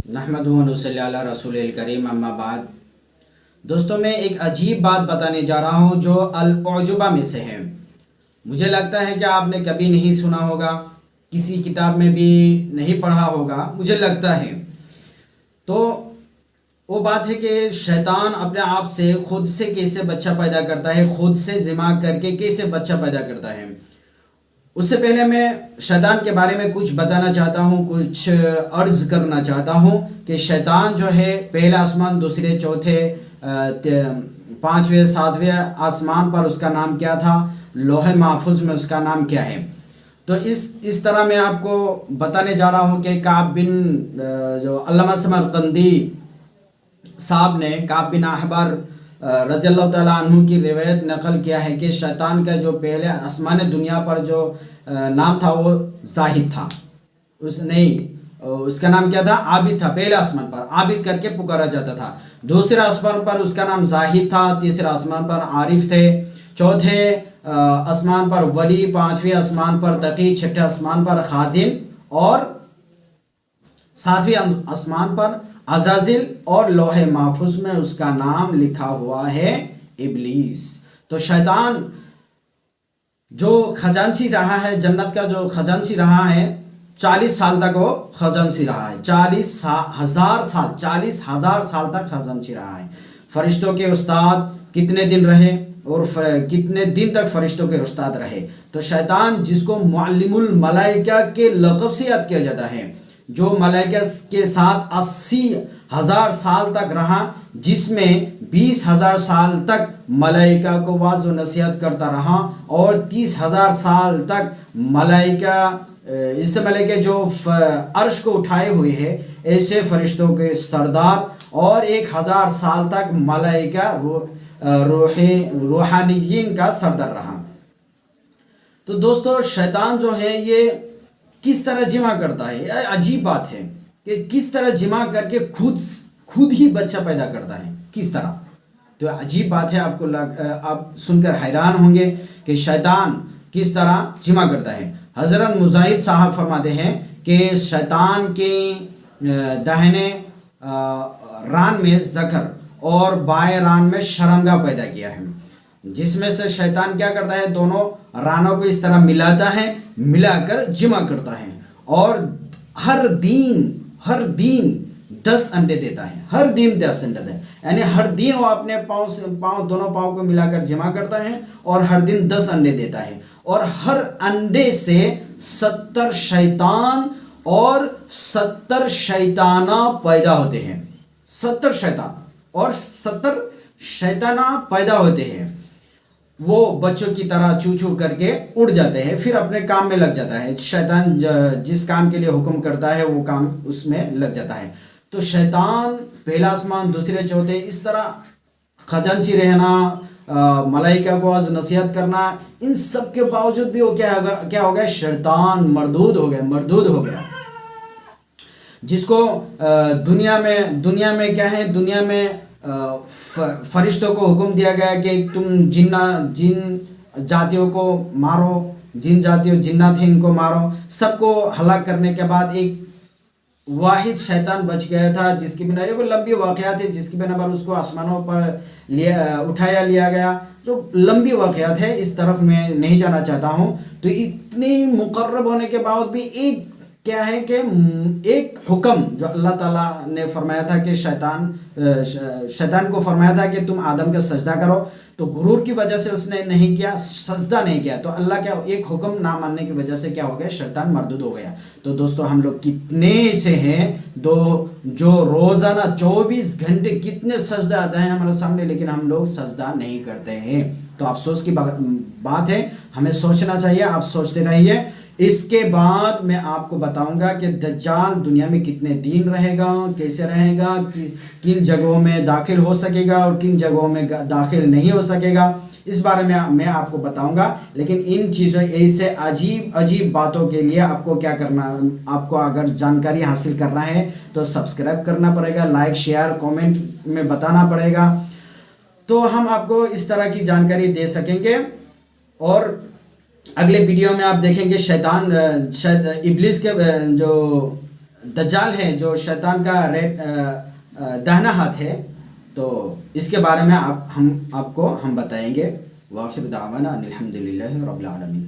نحمدہ و نصلی علی رسول الکریم اما بعد۔ دوستوں میں ایک عجیب بات بتانے جا رہا ہوں جو الاعجوبہ میں سے ہے۔ مجھے لگتا ہے کہ آپ نے کبھی نہیں سنا ہوگا، کسی کتاب میں بھی نہیں پڑھا ہوگا، مجھے لگتا ہے۔ تو وہ بات ہے کہ شیطان اپنے آپ سے خود سے کیسے بچہ پیدا کرتا ہے، خود سے ذمہ کر کے کیسے بچہ پیدا کرتا ہے۔ اس سے پہلے میں شیطان کے بارے میں کچھ بتانا چاہتا ہوں، کچھ عرض کرنا چاہتا ہوں کہ شیطان جو ہے پہلا آسمان، دوسرے، چوتھے، پانچویں، ساتویں آسمان پر اس کا نام کیا تھا، لوح محفوظ میں اس کا نام کیا ہے۔ تو اس طرح میں آپ کو بتانے جا رہا ہوں کہ کعب بن جو علامہ سمرقندی صاحب نے کعب بن احبار رضی اللہ تعالیٰ عنہ کی روایت نقل کیا ہے کہ شیطان کا جو پہلے آسمان دنیا پر جو نام تھا وہ زاہد تھا، اس کا نام کیا تھا، عابد تھا۔ پہلے آسمان پر عابد کر کے پکارا جاتا تھا، دوسرے آسمان پر اس کا نام زاہد تھا، تیسرے آسمان پر عارف تھے، چوتھے آسمان پر ولی، پانچویں آسمان پر تقی، چھٹے آسمان پر خازن اور ساتویں آسمان پر عزازل، اور لوح محفوظ میں اس کا نام لکھا ہوا ہے ابلیس۔ تو شیطان جو خزانچی رہا ہے، جنت کا جو خزانچی رہا ہے، 40 سال تک وہ خزانچی رہا ہے، 40,000 سال تک خزانچی رہا ہے۔ فرشتوں کے استاد کتنے دن رہے اور کتنے دن تک فرشتوں کے استاد رہے۔ تو شیطان جس کو معلم الملائکہ کے لقب سے یاد کیا جاتا ہے، جو ملائکہ کے ساتھ 80,000 سال تک رہا، جس میں 20,000 سال تک ملائکہ کو واعظ و نصیحت کرتا رہا، اور 30,000 سال تک ملائکہ اس ملائکہ جو عرش کو اٹھائے ہوئے ہیں ایسے فرشتوں کے سردار، اور 1,000 سال تک ملائکہ روحانیین کا سردار رہا۔ تو دوستو شیطان جو ہے یہ کس طرح جمع کرتا ہے، یہ عجیب بات ہے کہ کس طرح جمع کر کے خود ہی بچہ پیدا کرتا ہے، کس طرح۔ تو عجیب بات ہے، آپ سن کر حیران ہوں گے کہ شیطان کس طرح جمع کرتا ہے۔ حضرت مجاہد صاحب فرماتے ہیں کہ شیطان کے داہنے ران میں ذکر اور بائیں ران میں شرمگاہ پیدا کیا ہے، جس میں سے شیطان کیا کرتا ہے، دونوں رانوں کو اس طرح ملاتا ہے، ملا کر جمع کرتا ہے، اور ہر دن 10 انڈے دیتا ہے، ہر دن 10 انڈے دیتا ہے، یعنی ہر دن وہ اپنے دونوں پاؤں کو ملا کر جمع کرتا ہے اور ہر دن 10 انڈے دیتا ہے، اور ہر انڈے سے 70 شیطان اور 70 شیطانہ پیدا ہوتے ہیں، 70 شیطان اور 70 شیطانہ پیدا ہوتے ہیں۔ وہ بچوں کی طرح چو چو کر کے اڑ جاتے ہیں، پھر اپنے کام میں لگ جاتا ہے۔ شیطان جس کام کے لیے حکم کرتا ہے وہ کام اس میں لگ جاتا ہے۔ تو شیطان پہلا آسمان، دوسرے، چوتھے، اس طرح خزانچی رہنا، ملائکہ کو از نصیحت کرنا، ان سب کے باوجود بھی وہ کیا ہو گیا، شیطان مردود ہو گیا۔ جس کو دنیا میں کیا ہے، دنیا میں فرشتوں کو حکم دیا گیا کہ تم جن جاتیوں کو مارو، جن جاتیوں جنات ہیں ان کو مارو۔ سب کو ہلاک کرنے کے بعد ایک واحد شیطان بچ گیا تھا، جس کی بنا وہ لمبی واقعات ہے، جس کی بنا پر اس کو آسمانوں پر لیا گیا، جو لمبی واقعات ہے، اس طرف میں نہیں جانا چاہتا ہوں۔ تو اتنی مقرب ہونے کے بعد بھی ایک کیا ہے کہ ایک حکم جو اللہ تعالیٰ نے فرمایا تھا کہ شیطان کو فرمایا تھا کہ تم آدم کا سجدہ کرو، تو غرور کی وجہ سے اس نے نہیں کیا، سجدہ نہیں کیا، تو اللہ کا ایک حکم نہ ماننے کی وجہ سے کیا ہو گیا، شیطان مردود ہو گیا۔ تو دوستو ہم لوگ کتنے سے ہیں جو روزانہ 24 گھنٹے کتنے سجدہ آتا ہے ہمارے سامنے، لیکن ہم لوگ سجدہ نہیں کرتے ہیں۔ تو افسوس کی بات ہے، ہمیں سوچنا چاہیے، آپ سوچتے رہیے۔ اس کے بعد میں آپ کو بتاؤں گا کہ دجال دنیا میں کتنے دن رہے گا، کیسے رہے گا، کن جگہوں میں داخل ہو سکے گا اور کن جگہوں میں داخل نہیں ہو سکے گا، اس بارے میں آپ کو بتاؤں گا۔ لیکن ان چیزوں ایسے عجیب باتوں کے لیے آپ کو کیا کرنا، آپ کو اگر جانکاری حاصل کرنا ہے تو سبسکرائب کرنا پڑے گا، لائک، شیئر، کومنٹ میں بتانا پڑے گا، تو ہم آپ کو اس طرح کی جانکاری دے سکیں گے۔ اور اگلے ویڈیو میں آپ دیکھیں گے ابلیس کے جو دجال ہے جو شیطان کا داہنا ہاتھ ہے، تو اس کے بارے میں ہم آپ کو بتائیں گے. وآخر دعوانا ان الحمد للہ رب العالمین.